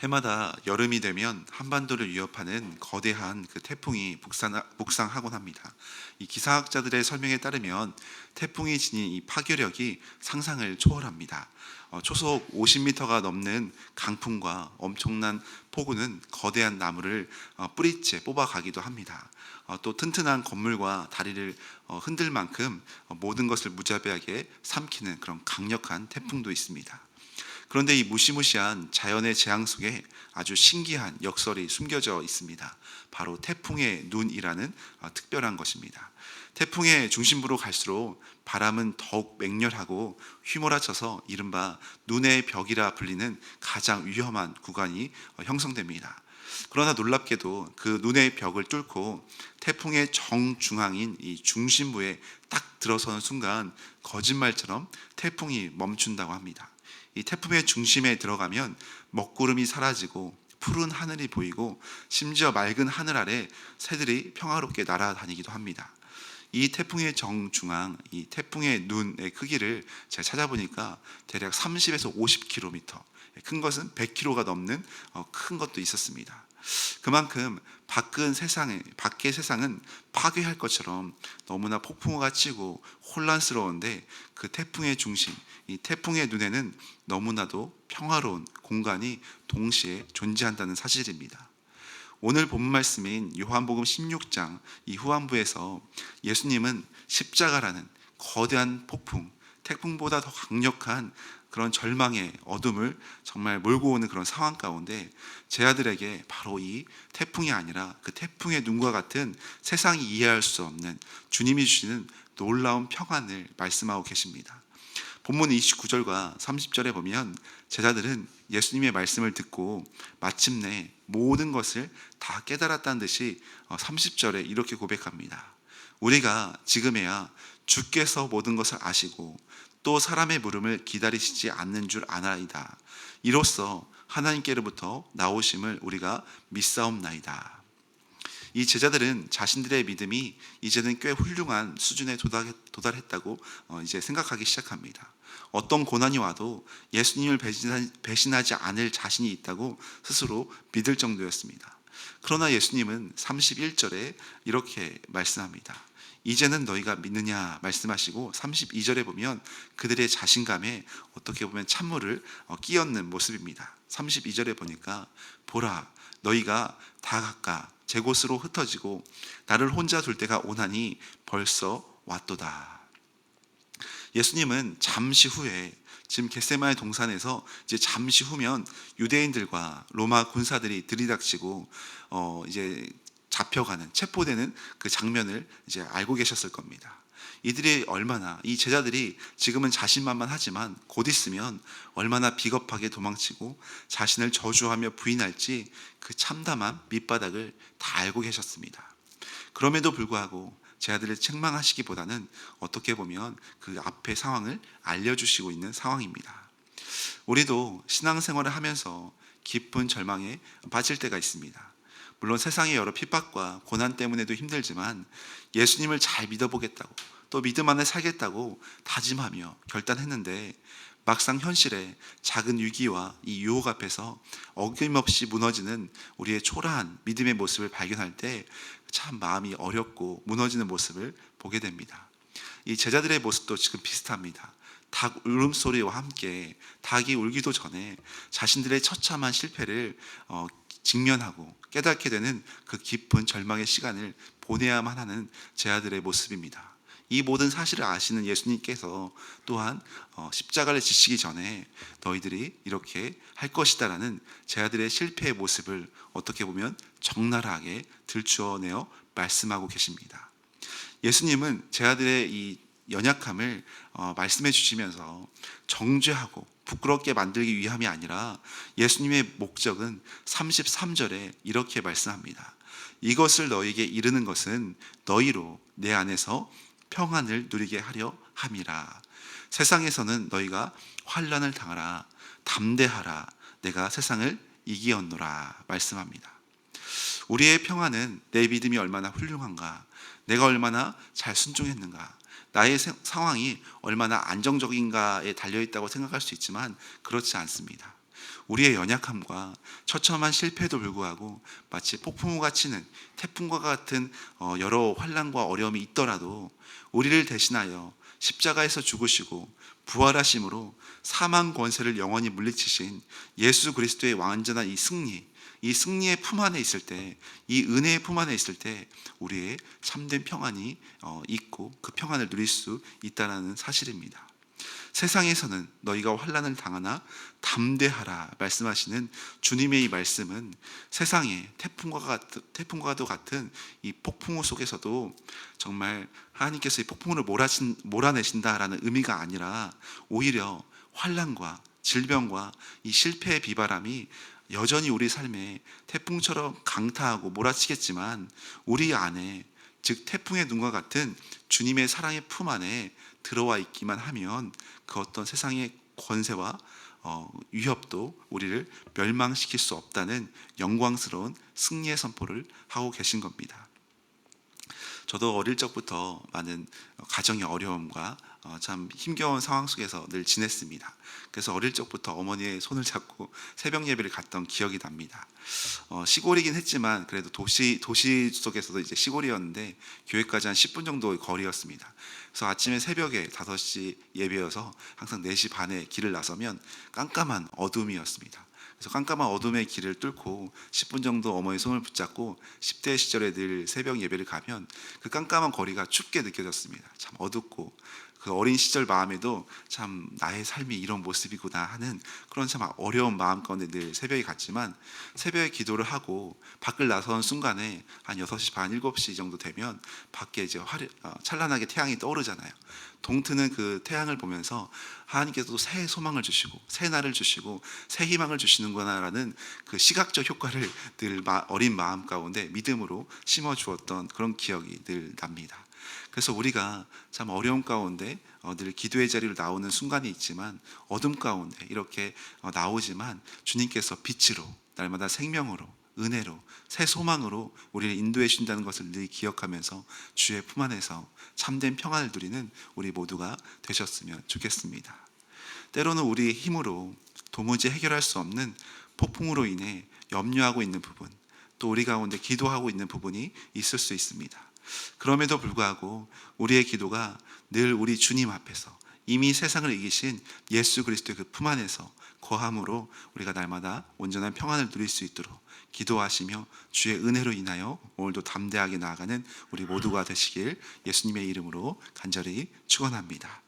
해마다 여름이 되면 한반도를 위협하는 거대한 그 태풍이 북상하곤 합니다. 이 기상학자들의 설명에 따르면 태풍이 지닌 이 파괴력이 상상을 초월합니다. 초속 50m가 넘는 강풍과 엄청난 폭우는 거대한 나무를 뿌리째 뽑아가기도 합니다. 또 튼튼한 건물과 다리를 흔들 만큼 모든 것을 무자비하게 삼키는 그런 강력한 태풍도 있습니다. 그런데 이 무시무시한 자연의 재앙 속에 아주 신기한 역설이 숨겨져 있습니다. 바로 태풍의 눈이라는 특별한 것입니다. 태풍의 중심부로 갈수록 바람은 더욱 맹렬하고 휘몰아쳐서 이른바 눈의 벽이라 불리는 가장 위험한 구간이 형성됩니다. 그러나 놀랍게도 그 눈의 벽을 뚫고 태풍의 정중앙인 이 중심부에 딱 들어서는 순간 거짓말처럼 태풍이 멈춘다고 합니다. 이 태풍의 중심에 들어가면 먹구름이 사라지고 푸른 하늘이 보이고 심지어 맑은 하늘 아래 새들이 평화롭게 날아다니기도 합니다. 이 태풍의 정중앙, 이 태풍의 눈의 크기를 제가 찾아보니까 대략 30에서 50km, 큰 것은 100km가 넘는 큰 것도 있었습니다. 그만큼 밖의 세상은 파괴할 것처럼 너무나 폭풍우가 치고 혼란스러운데 그 태풍의 중심, 이 태풍의 눈에는 너무나도 평화로운 공간이 동시에 존재한다는 사실입니다. 오늘 본문 말씀인 요한복음 16장 이 후반부에서 예수님은 십자가라는 거대한 폭풍, 태풍보다 더 강력한 그런 절망의 어둠을 정말 몰고 오는 그런 상황 가운데 제 아들에게 바로 이 태풍이 아니라 그 태풍의 눈과 같은 세상이 이해할 수 없는 주님이 주시는 놀라운 평안을 말씀하고 계십니다. 본문 29절과 30절에 보면 제자들은 예수님의 말씀을 듣고 마침내 모든 것을 다 깨달았다는 듯이 30절에 이렇게 고백합니다. 우리가 지금에야 주께서 모든 것을 아시고 또 사람의 물음을 기다리시지 않는 줄 아나이다. 이로써 하나님께로부터 나오심을 우리가 믿사옵나이다. 이 제자들은 자신들의 믿음이 이제는 꽤 훌륭한 수준에 도달했다고 이제 생각하기 시작합니다. 어떤 고난이 와도 예수님을 배신하지 않을 자신이 있다고 스스로 믿을 정도였습니다. 그러나 예수님은 31절에 이렇게 말씀합니다. 이제는 너희가 믿느냐 말씀하시고 32절에 보면 그들의 자신감에 어떻게 보면 찬물을 끼얹는 모습입니다. 32절에 보니까 보라 너희가 다 각각 제 곳으로 흩어지고 나를 혼자 둘 때가 오나니 벌써 왔도다. 예수님은 잠시 후에 지금 겟세마네 동산에서 이제 잠시 후면 유대인들과 로마 군사들이 들이닥치고 이제 잡혀가는 체포되는 그 장면을 이제 알고 계셨을 겁니다. 이 제자들이 지금은 자신만만하지만 곧 있으면 얼마나 비겁하게 도망치고 자신을 저주하며 부인할지 그 참담한 밑바닥을 다 알고 계셨습니다. 그럼에도 불구하고 제 아들을 책망하시기보다는 어떻게 보면 그 앞의 상황을 알려주시고 있는 상황입니다. 우리도 신앙생활을 하면서 깊은 절망에 빠질 때가 있습니다. 물론 세상의 여러 핍박과 고난 때문에도 힘들지만 예수님을 잘 믿어보겠다고 또 믿음 안에 살겠다고 다짐하며 결단했는데 막상 현실에 작은 위기와 이 유혹 앞에서 어김없이 무너지는 우리의 초라한 믿음의 모습을 발견할 때 참 마음이 어렵고 무너지는 모습을 보게 됩니다. 이 제자들의 모습도 지금 비슷합니다. 닭 울음소리와 함께 닭이 울기도 전에 자신들의 처참한 실패를 직면하고 깨닫게 되는 그 깊은 절망의 시간을 보내야만 하는 제 아들의 모습입니다. 이 모든 사실을 아시는 예수님께서 또한 십자가를 지시기 전에 너희들이 이렇게 할 것이다라는 제 아들의 실패의 모습을 어떻게 보면 적나라하게 들추어내어 말씀하고 계십니다. 예수님은 제 아들의 이 연약함을 말씀해 주시면서 정죄하고 부끄럽게 만들기 위함이 아니라 예수님의 목적은 33절에 이렇게 말씀합니다. 이것을 너희에게 이르는 것은 너희로 내 안에서 평안을 누리게 하려 함이라. 세상에서는 너희가 환난을 당하라 담대하라 내가 세상을 이기었노라 말씀합니다. 우리의 평안은 내 믿음이 얼마나 훌륭한가, 내가 얼마나 잘 순종했는가, 나의 상황이 얼마나 안정적인가에 달려있다고 생각할 수 있지만 그렇지 않습니다. 우리의 연약함과 처참한 실패에도 불구하고 마치 폭풍우가 치는 태풍과 같은 여러 환난과 어려움이 있더라도 우리를 대신하여 십자가에서 죽으시고 부활하심으로 사망 권세를 영원히 물리치신 예수 그리스도의 완전한 이 승리의 품 안에 있을 때, 이 은혜의 품 안에 있을 때 우리의 참된 평안이 있고 그 평안을 누릴 수 있다는 사실입니다. 세상에서는 너희가 환난을 당하나 담대하라 말씀하시는 주님의 이 말씀은 세상의 태풍과도 같은 이 폭풍우 속에서도 정말 하나님께서 이 폭풍우를 몰아내신다라는 의미가 아니라 오히려 환난과 질병과 이 실패의 비바람이 여전히 우리 삶에 태풍처럼 강타하고 몰아치겠지만 우리 안에, 즉 태풍의 눈과 같은 주님의 사랑의 품 안에 들어와 있기만 하면 그 어떤 세상의 권세와 위협도 우리를 멸망시킬 수 없다는 영광스러운 승리의 선포를 하고 계신 겁니다. 저도 어릴 적부터 많은 가정의 어려움과 참 힘겨운 상황 속에서 늘 지냈습니다. 그래서 어릴 적부터 어머니의 손을 잡고 새벽 예배를 갔던 기억이 납니다. 시골이긴 했지만 그래도 도시 속에서도 이제 시골이었는데 교회까지 한 10분 정도의 거리였습니다. 그래서 아침에 새벽에 5시 예배여서 항상 4시 반에 길을 나서면 깜깜한 어둠이었습니다. 그래서 깜깜한 어둠의 길을 뚫고 10분 정도 어머니 손을 붙잡고 10대 시절에 늘 새벽 예배를 가면 그 깜깜한 거리가 춥게 느껴졌습니다. 참 어둡고 그 어린 시절 마음에도 참 나의 삶이 이런 모습이구나 하는 그런 참 어려운 마음 가운데 늘 새벽에 갔지만 새벽에 기도를 하고 밖을 나선 순간에 한 6시 반, 7시 정도 되면 밖에 이제 찬란하게 태양이 떠오르잖아요. 동트는 그 태양을 보면서 하나님께서 새 소망을 주시고 새 날을 주시고 새 희망을 주시는구나라는 그 시각적 효과를 늘 어린 마음 가운데 믿음으로 심어 주었던 그런 기억이 늘 납니다. 그래서 우리가 참 어려움 가운데 늘 기도의 자리로 나오는 순간이 있지만 어둠 가운데 이렇게 나오지만 주님께서 빛으로 날마다 생명으로 은혜로 새 소망으로 우리를 인도해 주신다는 것을 늘 기억하면서 주의 품 안에서 참된 평안을 누리는 우리 모두가 되셨으면 좋겠습니다. 때로는 우리의 힘으로 도무지 해결할 수 없는 폭풍으로 인해 염려하고 있는 부분, 또 우리 가운데 기도하고 있는 부분이 있을 수 있습니다. 그럼에도 불구하고 우리의 기도가 늘 우리 주님 앞에서 이미 세상을 이기신 예수 그리스도의 그 품 안에서 거함으로 우리가 날마다 온전한 평안을 누릴 수 있도록 기도하시며 주의 은혜로 인하여 오늘도 담대하게 나아가는 우리 모두가 되시길 예수님의 이름으로 간절히 축원합니다.